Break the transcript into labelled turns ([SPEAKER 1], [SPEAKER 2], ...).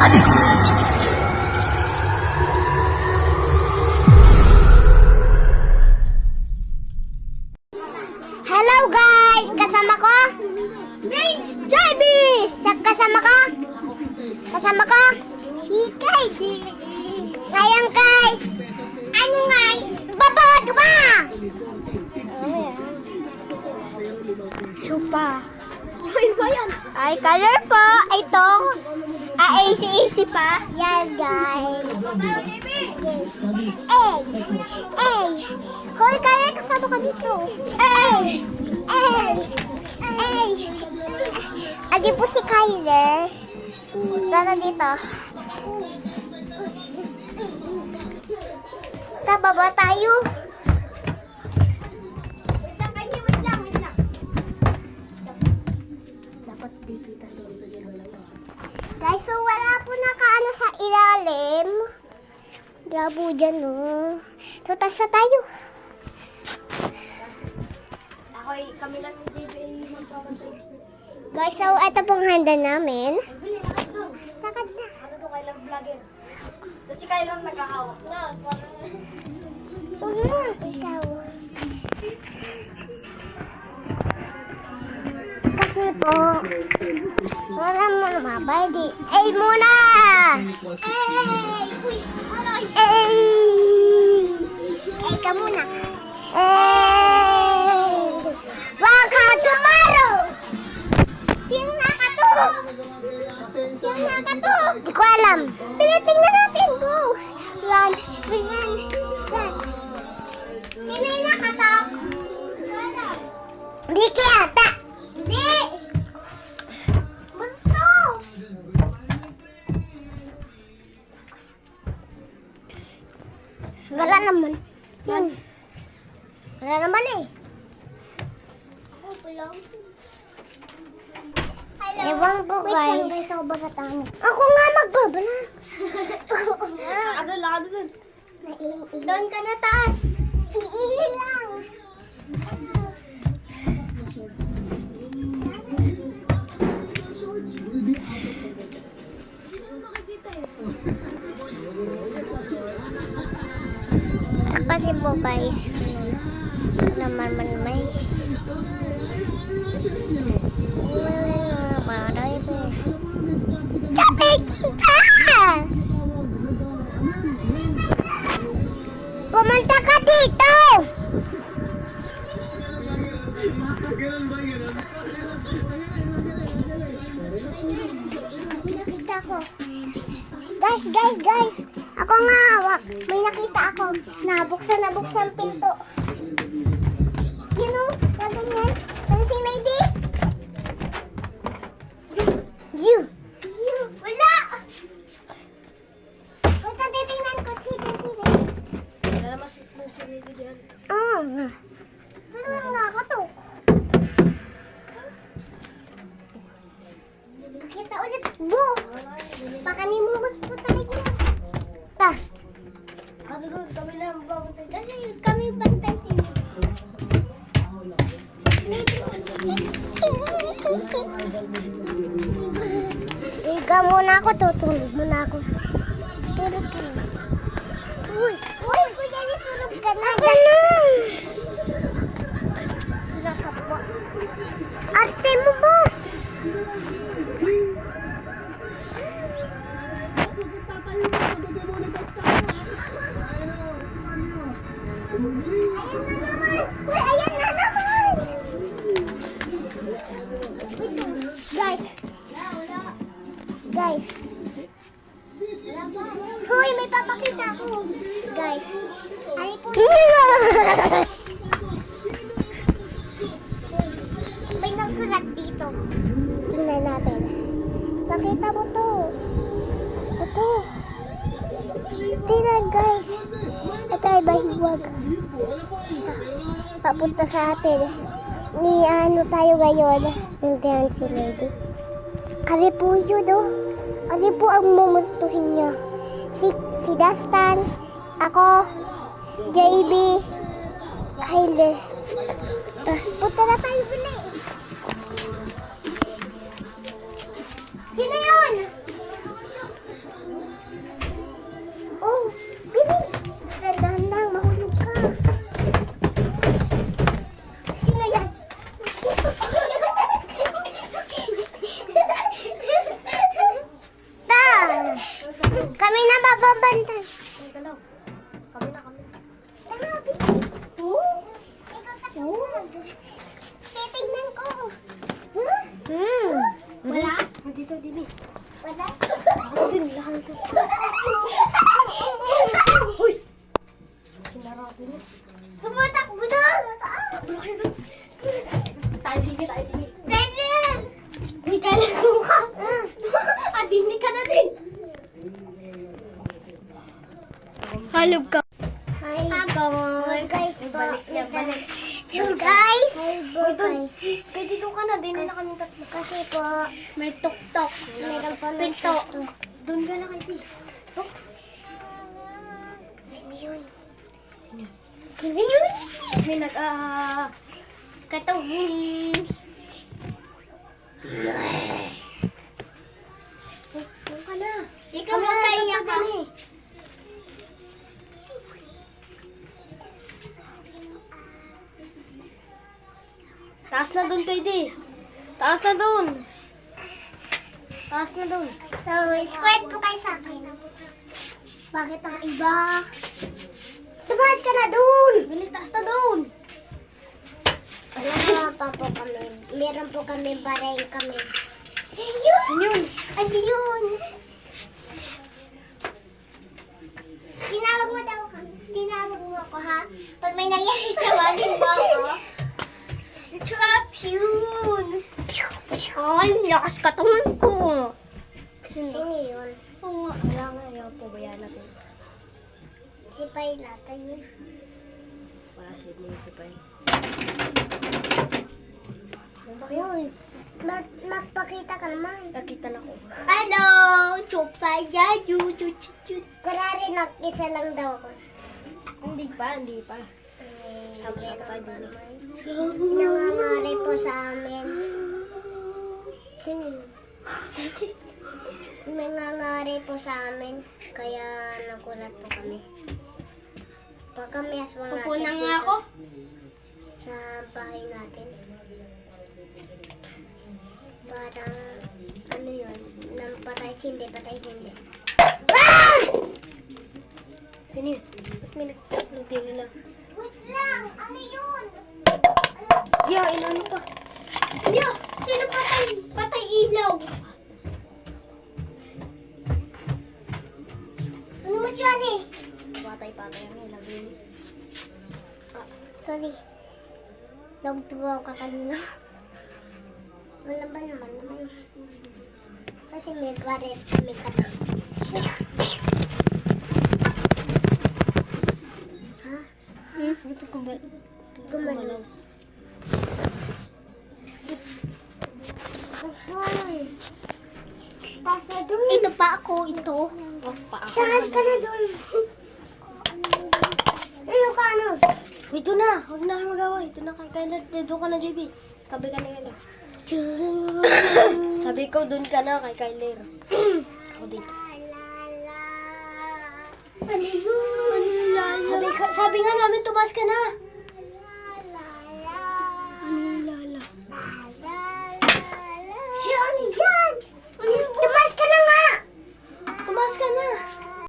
[SPEAKER 1] Hello guys! Kasama ko? Prince JB! Kasama ko? Si Casey. Ngayon guys! Ano guys? Babawag ba? Supa. Ay ba yan? Ay color po. Ito. AC pa. Yes guys. Hoy, kaya kasama ka dito. Adi po si Kyler. Tara dito. Baba tayo. Wait lang. Dapat dito. Guys, so wala po nakaano sa ilalim. Grabo dyan, no. So, taas na tayo.
[SPEAKER 2] Kami lang si JB magpapatay.
[SPEAKER 1] Guys, so ito pong handa namin. Takad na.
[SPEAKER 2] Ano to kailang vlogger? Kasi kailang nagkahawak na.
[SPEAKER 1] Ikaw. Kasi po, wala mo namabay di. Ay muna! Ay ka muna. Baka tomorrow! Sino ka to? Di ko alam. Tingnan natin. Go! Run. Sino yung nakatok? Di kiyata. Di! Gusto! Wala naman. Wala naman eh. Hello. Ewan po guys. Wait lang guys, ako babatang. Ako nga magbabana.
[SPEAKER 2] Lado dun.
[SPEAKER 1] Doon ka na taas. Iihi lang. Kasi po guys, naman may kapit kita! Pumunta ka dito! Nakita ko. Guys! Ako nga hawak. May nakita ako. Nabuksan pinto. Ganyan. Ano si Maydi? You. Wala! Wait, titingnan ko. Sige.
[SPEAKER 2] Wala naman si JB diyan.
[SPEAKER 1] Wala nga ako to. Kita ulit. Bo! Baka ni mo magputalig na. Ta.
[SPEAKER 2] Ano doon? Kami lang magpapatay.
[SPEAKER 1] Kami bantay sila. Higa muna ako, tutulog muna ako. Tulog ka na. Uy, kuya, tulog ka na. Ako na. Nasa po. Arte mo ba? Ayan na naman! Guys. Hoy, may papakita ako. Guys. Ay po. May nagsulat dito. Tingnan natin. Pakita mo to. Ito. Tingnan guys. Ito ay bahiwag. Papunta sa atin. Ni ano tayo ngayon. Nandiyan si Lady. Ari po yun, oh. Ari po ang mumustuhin niya. Si Dastan, ako, JB, Kyler. Punta na tayo pala eh. Sino yun?
[SPEAKER 2] dito, Dini.
[SPEAKER 1] Wala.
[SPEAKER 2] Lakad din, lakad dito. Uy! Sinarado niya.
[SPEAKER 1] Tumatakbo na.
[SPEAKER 2] Takbo kayo doon. Tayo, Dini, tayo, Dini.
[SPEAKER 1] Daniel!
[SPEAKER 2] Uy, kailan suka? Dini ka na din. Halog ka.
[SPEAKER 1] Hi.
[SPEAKER 2] Hi,
[SPEAKER 1] guys po.
[SPEAKER 2] Balik niya, balik.
[SPEAKER 1] So guys.
[SPEAKER 2] Uy, doon. Kaya dito ka na, Dini na kami tatlo.
[SPEAKER 1] Kasi po,
[SPEAKER 2] May tuk-tok.
[SPEAKER 1] meron pa ng
[SPEAKER 2] Pinto.
[SPEAKER 1] pinto.
[SPEAKER 2] Doon ka na kay Dini. Oh,
[SPEAKER 1] Sino yun?
[SPEAKER 2] sino yun?
[SPEAKER 1] Sino yun?
[SPEAKER 2] May katawin. Doon ka na.
[SPEAKER 1] Ikaw magkaiyak ka.
[SPEAKER 2] Taas na doon kay Di. Taas na doon. Taas na doon.
[SPEAKER 1] So, squirt po kayo sa akin. Bakit ang iba? Tumaas ka na dun!
[SPEAKER 2] Bili, taas na doon.
[SPEAKER 1] Wala pa po kami. Meron po kami bareng kami.
[SPEAKER 2] Sino yun?
[SPEAKER 1] Ano yun? Tinawag mo daw ka. Tinawag mo ako ha? Pag may nangyari tawagin mo ako.
[SPEAKER 2] Trap yun. Ay, lakas katawan ko.
[SPEAKER 1] Sino yun?
[SPEAKER 2] Oo nga. Wala nga, ayaw po bayan natin.
[SPEAKER 1] Si Pailata yun.
[SPEAKER 2] Wala siya ni si Pai.
[SPEAKER 1] Uy, magpakita ka naman.
[SPEAKER 2] Nakita na ko.
[SPEAKER 1] Hello! Chupa yadu! Kurari, isa lang daw ako.
[SPEAKER 2] Hindi pa, hindi pa. Samsat pa din.
[SPEAKER 1] Nangangaray po sa amin. Sino? May nangangaray po sa amin. Kaya nagulat po kami. Pag kami aswang natin
[SPEAKER 2] Pupunan
[SPEAKER 1] dito
[SPEAKER 2] nga ako.
[SPEAKER 1] sa bahay natin. Parang, ano yun? Nang patay sindi, patay sindi. Ah!
[SPEAKER 2] Sino yun? Ba't may nagtaklong din lang?
[SPEAKER 1] Wait lang! Ano yun?
[SPEAKER 2] Ya, inano pa? Ya, sino patay? Patay ilaw.
[SPEAKER 1] Ano mo dyan eh?
[SPEAKER 2] Patay ang ilaw yun.
[SPEAKER 1] Sorry. Nagtuwa ka kanina. Wala ba naman? Kasi may baret kami ka na. Ha?
[SPEAKER 2] Ito kumbal.
[SPEAKER 1] Gumalaw. Ay. Taas na dun.
[SPEAKER 2] Ito pa ako, ito. Oh, pa ako.
[SPEAKER 1] Taas ka na dun. Ano ka ano?
[SPEAKER 2] Ito na, huwag na magawa. Ito na, kailan. Dito ka na, JB. Tabi ka na yan. Sabi ko, dun ka na kay Kyler. Ako dito.
[SPEAKER 1] Ano yun?
[SPEAKER 2] Sabi nga namin, tumas ka na.